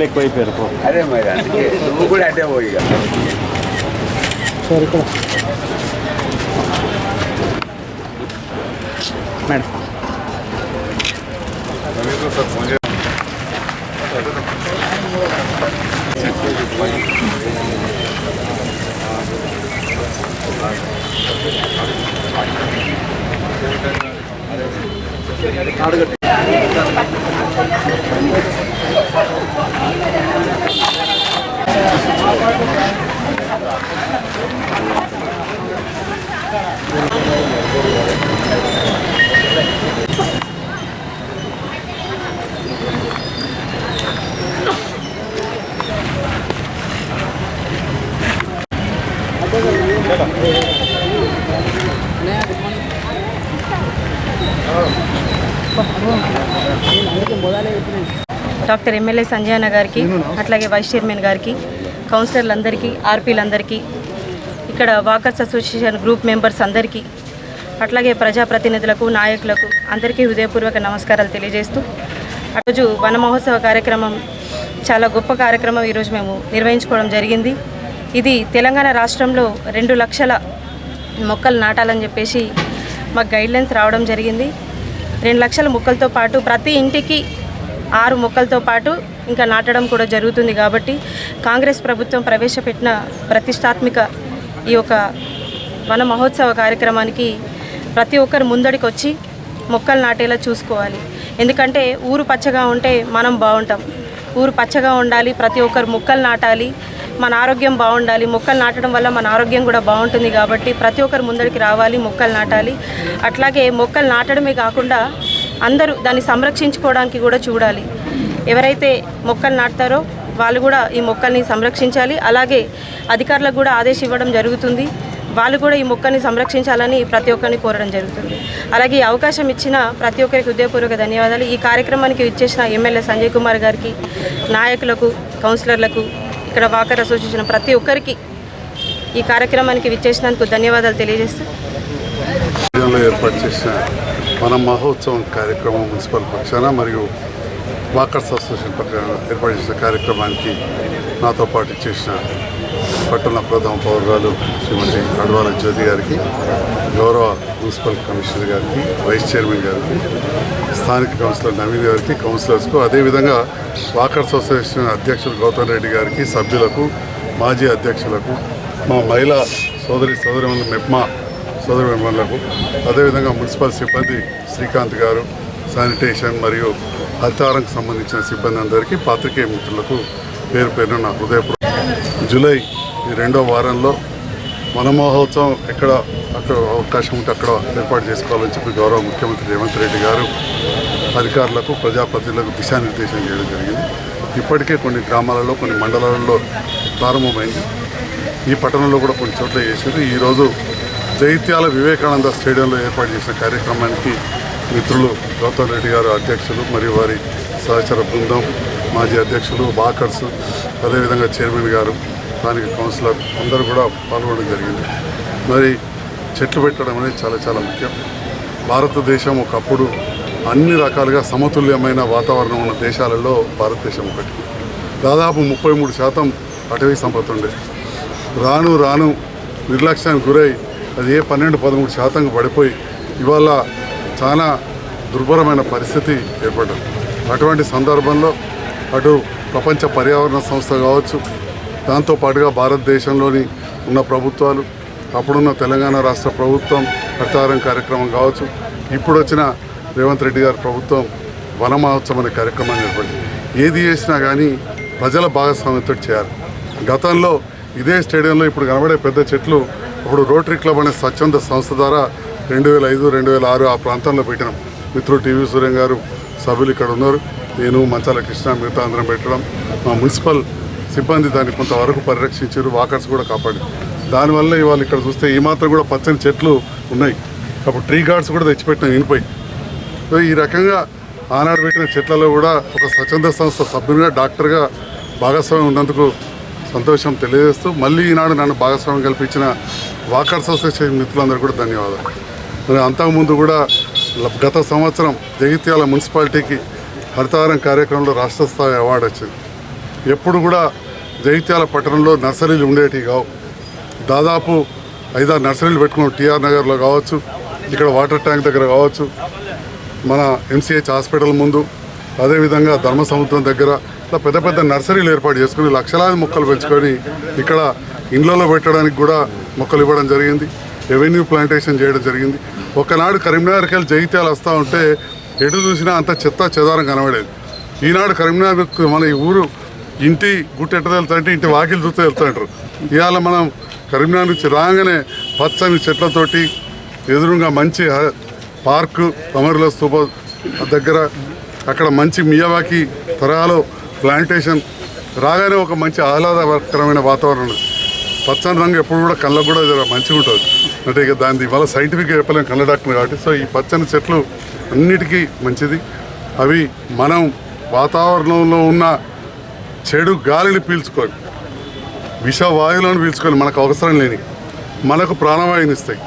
ఎక్కువైపోయారు. అదే మరి అందుకే నువ్వు కూడా అదే పోయి మేడం డాక్టర్ ఎమ్మెల్యే సంజయ్ అన్న గారికి, అట్లాగే వైస్ చైర్మన్ గారికి, కౌన్సిలర్లందరికీ, ఆర్పీలందరికీ, ఇక్కడ వాకర్స్ అసోసియేషన్ గ్రూప్ మెంబర్స్ అందరికీ, అట్లాగే ప్రజాప్రతినిధులకు, నాయకులకు అందరికీ హృదయపూర్వక నమస్కారాలు తెలియజేస్తూ, రోజు వన మహోత్సవ కార్యక్రమం చాలా గొప్ప కార్యక్రమం ఈరోజు మేము నిర్వహించుకోవడం జరిగింది. ఇది తెలంగాణ రాష్ట్రంలో 2 లక్షల మొక్కలు నాటాలని చెప్పేసి మాకు గైడ్లైన్స్ రావడం జరిగింది. 2 లక్షల మొక్కలతో పాటు ప్రతి ఇంటికి 6 మొక్కలతో పాటు ఇంకా నాటడం కూడా జరుగుతుంది. కాబట్టి కాంగ్రెస్ ప్రభుత్వం ప్రవేశపెట్టిన ప్రతిష్టాత్మక ఈ యొక్క వన మహోత్సవ కార్యక్రమానికి ప్రతి ఒక్కరు ముందడికి వచ్చి మొక్కలు నాటేలా చూసుకోవాలి. ఎందుకంటే ఊరు పచ్చగా ఉంటే మనం బాగుంటాం. ఊరు పచ్చగా ఉండాలి, ప్రతి ఒక్కరు మొక్కలు నాటాలి, మన ఆరోగ్యం బాగుండాలి. మొక్కలు నాటడం వల్ల మన ఆరోగ్యం కూడా బాగుంటుంది. కాబట్టి ప్రతి ఒక్కరు ముందడికి రావాలి, మొక్కలు నాటాలి. అట్లాగే మొక్కలు నాటడమే కాకుండా అందరూ దాన్ని సంరక్షించుకోవడానికి కూడా చూడాలి. ఎవరైతే మొక్కలు నాటుతారో వాళ్ళు కూడా ఈ మొక్కల్ని సంరక్షించాలి. అలాగే అధికారులకు కూడా ఆదేశం ఇవ్వడం జరుగుతుంది. వాళ్ళు కూడా ఈ మొక్కని సంరక్షించాలని ప్రతి ఒక్కరిని కోరడం జరుగుతుంది. అలాగే ఈ అవకాశం ఇచ్చిన ప్రతి ఒక్కరికి హృదయపూర్వక ధన్యవాదాలు. ఈ కార్యక్రమానికి ఇచ్చేసిన ఎమ్మెల్యే సంజయ్ కుమార్ గారికి, నాయకులకు, కౌన్సిలర్లకు, ఇక్కడ వాకర్ అసోసియేషన్ ప్రతి ఒక్కరికి ఈ కార్యక్రమానికి విచ్చేసినందుకు ధన్యవాదాలు తెలియజేస్తూ ఏర్పాటు చేసిన వన మహోత్సవం కార్యక్రమం మున్సిపల్ పక్షాన మరియు వాకర్స్ అసోసియేషన్ పక్షాన ఏర్పాటు చేసిన కార్యక్రమానికి నాతో పాటు చేసిన పట్టణ ప్రథమ పౌరురాలు శ్రీమతి అడవాల జ్యోతి గారికి, గౌరవ మున్సిపల్ కమిషనర్ గారికి, వైస్ చైర్మన్ గారికి, స్థానిక కౌన్సిలర్ నవీన్ గారికి, కౌన్సిలర్స్కు, అదేవిధంగా వాకర్స్ అసోసియేషన్ అధ్యక్షులు గౌతమ్ రెడ్డి గారికి, సభ్యులకు, మాజీ అధ్యక్షులకు, మా మహిళా సోదరిమణులు మెప్మా సోదరిమణులకు, అదేవిధంగా మున్సిపల్ సిబ్బంది శ్రీకాంత్ గారు, శానిటేషన్ మరియు హరితారంకు సంబంధించిన సిబ్బంది అందరికీ, పాత్రికేయ మిత్రులకు పేరు పేరున నా హృదయపూర్వక జూలై ఈ 2వ వారంలో వన మహోత్సవం అక్కడ అవకాశం ఉంటే అక్కడ ఏర్పాటు చేసుకోవాలని చెప్పి గౌరవ ముఖ్యమంత్రి రేవంత్ రెడ్డి గారు అధికారులకు, ప్రజాప్రతినిధులకు దిశానిర్దేశం చేయడం జరిగింది. ఇప్పటికే కొన్ని గ్రామాలలో, కొన్ని మండలాలలో ప్రారంభమైంది. ఈ పట్టణంలో కూడా కొన్ని చోట్ల చేసింది. ఈరోజు జైత్యాల వివేకానంద స్టేడియంలో ఏర్పాటు చేసిన కార్యక్రమానికి మిత్రులు గౌతమ్ రెడ్డి గారు అధ్యక్షులు మరియు వారి సహచర బృందం, మాజీ అధ్యక్షులు, వాకర్స్, అదేవిధంగా చైర్మన్ గారు, స్థానిక కౌన్సిలర్ అందరూ కూడా పాల్గొనడం జరిగింది. మరి చెట్లు పెట్టడం అనేది చాలా చాలా ముఖ్యం. భారతదేశం ఒకప్పుడు అన్ని రకాలుగా సమతుల్యమైన వాతావరణం ఉన్న దేశాలలో భారతదేశం ఒకటి. దాదాపు 33% అటవీ సంపద ఉండే. రాను రాను నిర్లక్ష్యానికి గురై అది 12-13% పడిపోయి ఇవాళ చాలా దుర్భరమైన పరిస్థితి ఏర్పడ్డది. అటువంటి సందర్భంలో అటు ప్రపంచ పర్యావరణ సంస్థ కావచ్చు, దాంతోపాటుగా భారతదేశంలోని ఉన్న ప్రభుత్వాలు, అప్పుడున్న తెలంగాణ రాష్ట్ర ప్రభుత్వం హరితారం కార్యక్రమం కావచ్చు, ఇప్పుడు వచ్చిన రేవంత్ రెడ్డి గారి ప్రభుత్వం వన మహోత్సవం అనే కార్యక్రమాన్ని ఏర్పడింది. ఏది చేసినా కానీ ప్రజల భాగస్వామ్యంతో చేయాలి. గతంలో ఇదే స్టేడియంలో ఇప్పుడు కనబడే పెద్ద చెట్లు ఇప్పుడు రోటరీ క్లబ్ అనే స్వచ్ఛంద సంస్థ ద్వారా 2005, 2006 ఆ ప్రాంతంలో పెట్టినాం. మిత్రుడు టీవీ సూర్యం గారు సభ్యులు ఇక్కడ ఉన్నారు, నేను మంచాల కృష్ణ, మిగతా అందరం పెట్టడం, మా మున్సిపల్ సిబ్బంది దాన్ని కొంతవరకు పరిరక్షించారు, వాకర్స్ కూడా కాపాడారు. దానివల్ల ఇవాళ ఇక్కడ చూస్తే ఈ మాత్రం కూడా పచ్చని చెట్లు ఉన్నాయి. అప్పుడు ట్రీ గార్డ్స్ కూడా తెచ్చిపెట్టినాం ఇనిపై. సో ఈ రకంగా ఆనాడు పెట్టిన చెట్లలో కూడా ఒక స్వచ్ఛంద సంస్థ సభ్యునిగా, డాక్టర్గా భాగస్వామ్యం ఉన్నందుకు సంతోషం తెలియజేస్తూ మళ్ళీ ఈనాడు నన్ను భాగస్వామ్యం కల్పించిన వాకర్స్ అసోసియేషన్ మిత్రులందరూ కూడా ధన్యవాదాలు. మరి అంతకుముందు కూడా గత సంవత్సరం జగిత్యాల మున్సిపాలిటీకి హరితహారం కార్యక్రమంలో రాష్ట్ర స్థాయి అవార్డు వచ్చింది. ఎప్పుడు కూడా జగిత్యాల పట్టణంలో నర్సరీలు ఉండేటివి కావు. దాదాపు 5-6 నర్సరీలు పెట్టుకున్నాం. టీఆర్ నగర్లో కావచ్చు, ఇక్కడ వాటర్ ట్యాంక్ దగ్గర కావచ్చు, మన ఎంసీహెచ్ హాస్పిటల్ ముందు, అదేవిధంగా ధర్మ సముద్రం దగ్గర ఇట్లా పెద్ద పెద్ద నర్సరీలు ఏర్పాటు చేసుకుని లక్షలాది మొక్కలు పెంచుకొని ఇక్కడ ఇండ్లలో పెట్టడానికి కూడా మొక్కలు ఇవ్వడం జరిగింది. రెవెన్యూ ప్లాంటేషన్ చేయడం జరిగింది. ఒకనాడు కరీంనగర్కి వెళ్ళి జగిత్యాల వస్తూ ఉంటే ఎటు చూసినా అంత చెత్త చెదారం కనబడేది. ఈనాడు కరీంనగర్ మన ఈ ఊరు ఇంటి గుట్ట ఎట్ట వెళ్తాంటే ఇంటి వాకిలు చూస్తూ వెళ్తుంటారు. ఇవాళ మనం కరీంనగర్ నుంచి రాగానే పచ్చని చెట్లతోటి ఎదురుగా మంచి పార్కు, అమరుల స్తూప దగ్గర అక్కడ మంచి మియావాకి తరహాలో ప్లాంటేషన్ రాగానే ఒక మంచి ఆహ్లాదకరమైన వాతావరణం. పచ్చని రంగు ఎప్పుడు కూడా కళ్ళకు కూడా మంచిగా ఉంటుంది. అంటే ఇక దాన్ని ఇవాళ సైంటిఫిక్గా చెప్పలేము, కళ్ళ డాక్టర్ కాబట్టి. సో ఈ పచ్చని చెట్లు అన్నిటికీ మంచిది. అవి మనం వాతావరణంలో ఉన్న చెడు గాలిని పీల్చుకొని, విషవాయువులను పీల్చుకొని మనకు అవసరం లేని మనకు ప్రాణవాయునిస్తాయి.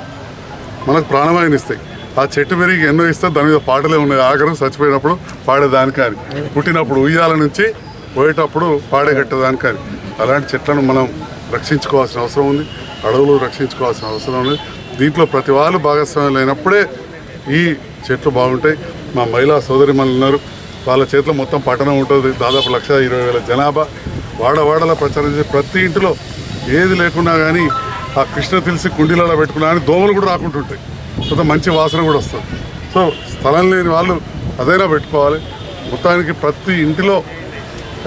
ఆ చెట్టు పెరిగి ఎన్నో ఇస్తే దాని మీద పాటలే ఉన్నాయి. ఆఖరు చచ్చిపోయినప్పుడు పాడేదానికి కానీ, పుట్టినప్పుడు ఉయ్యాల నుంచి పోయేటప్పుడు పాడేగట్టేదానికి కానీ. అలాంటి చెట్లను మనం రక్షించుకోవాల్సిన అవసరం ఉంది. అడవులు రక్షించుకోవాల్సిన అవసరం ఉంది. దీంట్లో ప్రతి వాళ్ళు భాగస్వామ్యం లేనప్పుడే ఈ చెట్లు బాగుంటాయి. మా మహిళా సోదరిమణులు ఉన్నారు, వాళ్ళ చేతిలో మొత్తం పట్టణం ఉంటుంది. దాదాపు 1,20,000 జనాభా. వాడవాడలా ప్రచారం చేసి ప్రతి ఇంటిలో ఏది లేకున్నా కానీ ఆ కృష్ణ తులసి కుండీలలో పెట్టుకున్నా కానీ దోమలు కూడా రాకుంటుంటాయి. కొంత మంచి వాసన కూడా వస్తుంది. సో స్థలం లేని వాళ్ళు అదైనా పెట్టుకోవాలి. మొత్తానికి ప్రతి ఇంటిలో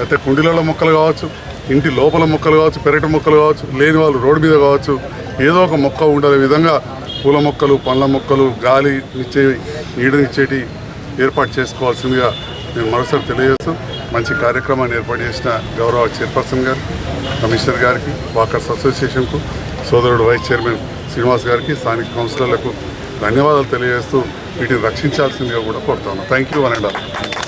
అయితే కుండీలలో మొక్కలు కావచ్చు, ఇంటి లోపల మొక్కలు కావచ్చు, పెరటి మొక్కలు కావచ్చు, లేని వాళ్ళు రోడ్డు మీద కావచ్చు, ఏదో ఒక మొక్క ఉండే విధంగా పూల మొక్కలు, పండ్ల మొక్కలు, గాలి ఇచ్చేవి, నీడనిచ్చేటి ఏర్పాటు చేసుకోవాల్సిందిగా నేను మరోసారి తెలియజేస్తూ మంచి కార్యక్రమాన్ని ఏర్పాటు చేసిన గౌరవ చైర్పర్సన్ గారు, కమిషనర్ గారికి, వాకర్స్ అసోసియేషన్కు, సోదరుడు వైస్ చైర్మన్ శ్రీనివాస్ గారికి, స్థానిక కౌన్సిలర్లకు ధన్యవాదాలు తెలియజేస్తూ వీటిని రక్షించాల్సిందిగా కూడా కోరుతాను. Thank you. 1 and all.